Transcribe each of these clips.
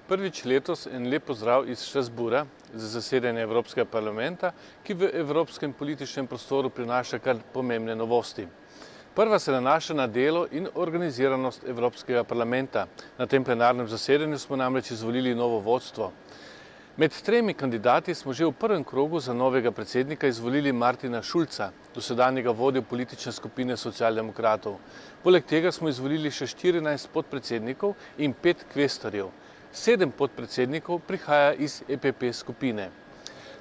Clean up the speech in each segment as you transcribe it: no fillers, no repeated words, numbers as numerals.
Prvič letos en lep pozdrav iz Strasbourga za zasedanje Evropskega parlamenta, ki v evropskem političnem prostoru prinaša kar pomembne novosti. Prva se nanaša na delo in organiziranost Evropskega parlamenta. Na tem plenarnem zasedanju smo namreč izvolili novo vodstvo. Med tremi kandidati smo že v prvem krogu za novega predsednika izvolili Martina Schulza, dosedanjega vodjo politične skupine socialdemokratov. Poleg tega smo izvolili še 14 podpredsednikov in 5 kvestorjev. 7 podpredsednikov prihaja iz EPP skupine.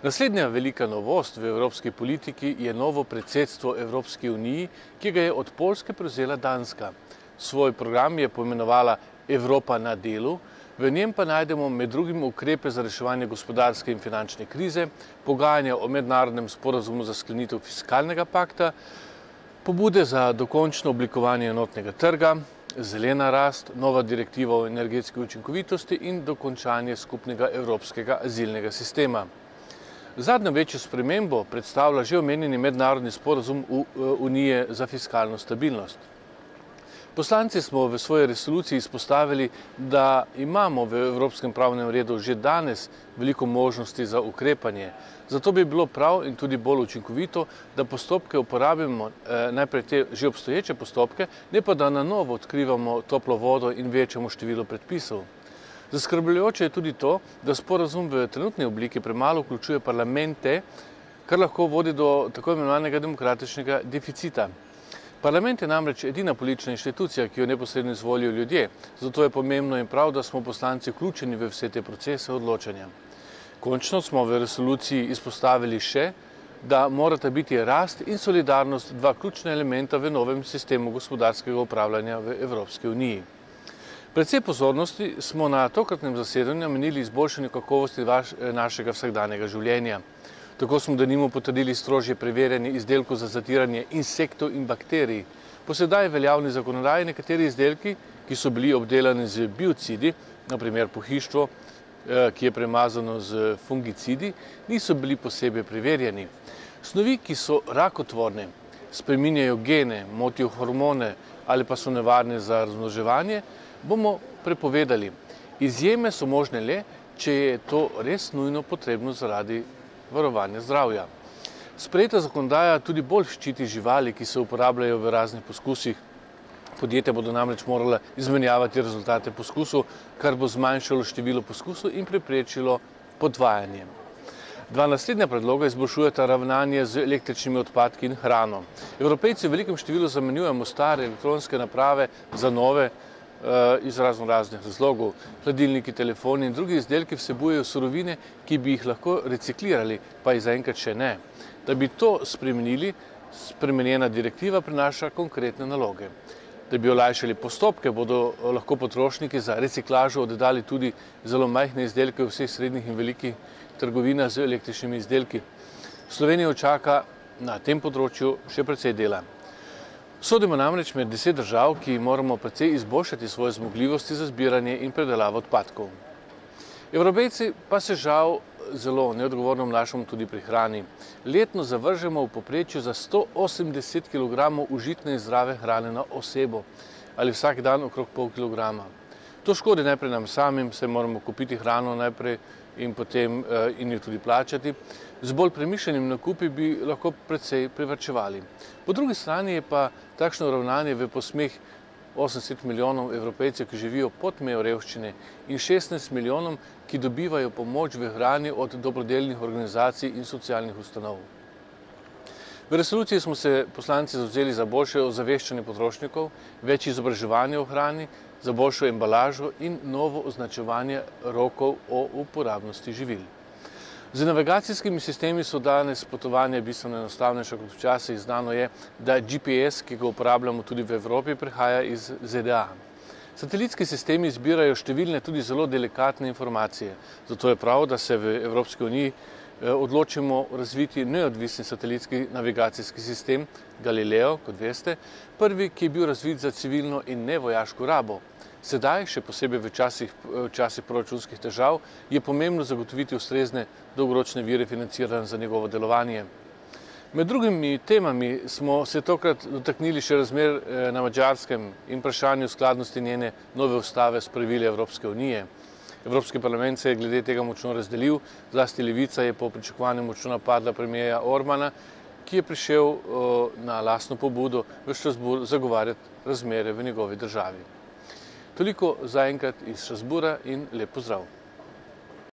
Naslednja velika novost v evropski politiki je novo predsedstvo Evropski uniji, ki ga je od Poljske prevzela Danska. Svoj program je poimenovala Evropa na delu, v njem pa najdemo med drugim ukrepe za reševanje gospodarske in finančne krize, pogajanja o mednarodnem sporazumu za sklenitev fiskalnega pakta, pobude za dokončno oblikovanje enotnega trga, zelena rast, nova direktiva o energetski učinkovitosti in dokončanje skupnega evropskega azilnega sistema. Zadnjo večjo spremembo predstavlja že omenjeni mednarodni sporazum Unije za fiskalno stabilnost. Poslanci smo v svoji resoluciji izpostavili, da imamo v evropskem pravnem redu že danes veliko možnosti za ukrepanje. Zato bi bilo prav in tudi bolj učinkovito, da postopke uporabimo, najprej te že obstoječe postopke, ne pa da na novo odkrivamo toplo vodo in večamo število predpisov. Zaskrbljujoče je tudi to, da sporazum v trenutni obliki premalo vključuje parlamente, kar lahko vodi do tako imenovanega demokratičnega deficita. Parlament je namreč edina politična inštitucija, ki jo neposredno izvolijo ljudje, zato je pomembno in prav, da smo poslanci vključeni v vse te procese odločanja. Končno smo v resoluciji izpostavili še, da morata biti rast in solidarnost dva ključna elementa v novem sistemu gospodarskega upravljanja v Evropski uniji. Predvsej pozornosti smo na tokratnem zasedanju namenili izboljšanju kakovosti našega vsakdanjega življenja. Tako smo denimo potrdili strožje preverjanje izdelkov za zatiranje insektov in bakterij. Po sedaj veljavni zakonodaji nekateri izdelki, ki so bili obdelani z biocidi, naprimer pohištvo, ki je premazano z fungicidi, niso bili posebej preverjeni. Snovi, ki so rakotvorne, spreminjajo gene, motijo hormone ali pa so nevarne za razmnoževanje, bomo prepovedali. Izjeme so možne le, če je to res nujno potrebno zaradi varovanja zdravja. Sprejeta zakonodaja tudi bolj ščiti živali, ki se uporabljajo v raznih poskusih. Podjetja bodo namreč morala izmenjavati rezultate poskusov, kar bo zmanjšalo število poskusov in preprečilo podvajanje. Dva naslednja predloga izboljšujeta ravnanje z električnimi odpadki in hrano. Evropejci v velikem številu zamenjujemo stare elektronske naprave za nove iz raznih razlogov. Hladilniki, telefoni in drugi izdelki vsebujejo surovine, ki bi jih lahko reciklirali, pa jih zaenkrat še ne. Da bi to spremenili, spremenjena direktiva prinaša konkretne naloge. Da bi olajšali postopke, bodo lahko potrošniki za reciklažo oddali tudi zelo majhne izdelke v vseh srednjih in velikih trgovinah z električnimi izdelki. Slovenijo čaka na tem področju še precej dela. Sodimo namreč med 10 držav, ki moramo precej izboljšati svoje zmogljivosti za zbiranje in predelavo odpadkov. Evropejci pa se žal zelo neodgovorno obnašamo tudi pri hrani. Letno zavržemo v povprečju za 180 kg užitne in zdrave hrane na osebo ali vsak dan okrog pol kilograma. To škodi najprej nam samim, saj moramo kupiti hrano najprej in potem in jo tudi plačati. Z bolj premišljenimi nakupi bi lahko precej privarčevali. Po drugi strani je pa takšno ravnanje v posmeh 80 milijonov Evropejcev, ki živijo pod mejo revščine in 16 milijonom, ki dobivajo pomoč v hrani od dobrodelnih organizacij in socialnih ustanov. V resoluciji smo se poslanci zavzeli za boljše ozaveščanje potrošnikov, več izobraževanja o hrani, za boljšo embalažo in novo označevanje rokov o uporabnosti živil. Z navigacijskimi sistemi so danes potovanja bistveno enostavnejša kot včasih. Znano je, da GPS, ki ga uporabljamo tudi v Evropi, prihaja iz ZDA. Satelitski sistemi zbirajo številne tudi zelo delikatne informacije. Zato je prav, da se v Evropski uniji odločimo razviti neodvisni satelitski navigacijski sistem Galileo, kot veste, prvi, ki je bil razvit za civilno in nevojaško rabo. Sedaj, še posebej v časih proračunskih težav, je pomembno zagotoviti ustrezne dolgoročne vire financiranja za njegovo delovanje. Med drugimi temami smo se tokrat dotaknili še razmer na Madžarskem in vprašanju skladnosti njene nove ustave s pravili Evropske unije. Evropski parlament se je glede tega močno razdelil, zlasti levica je po pričakovanju močno napadla premierja Orbana, ki je prišel na lastno pobudo v Strasbourg zagovarjati razmere v njegovi državi. Toliko zaenkrat iz Strasbourga in lep pozdrav!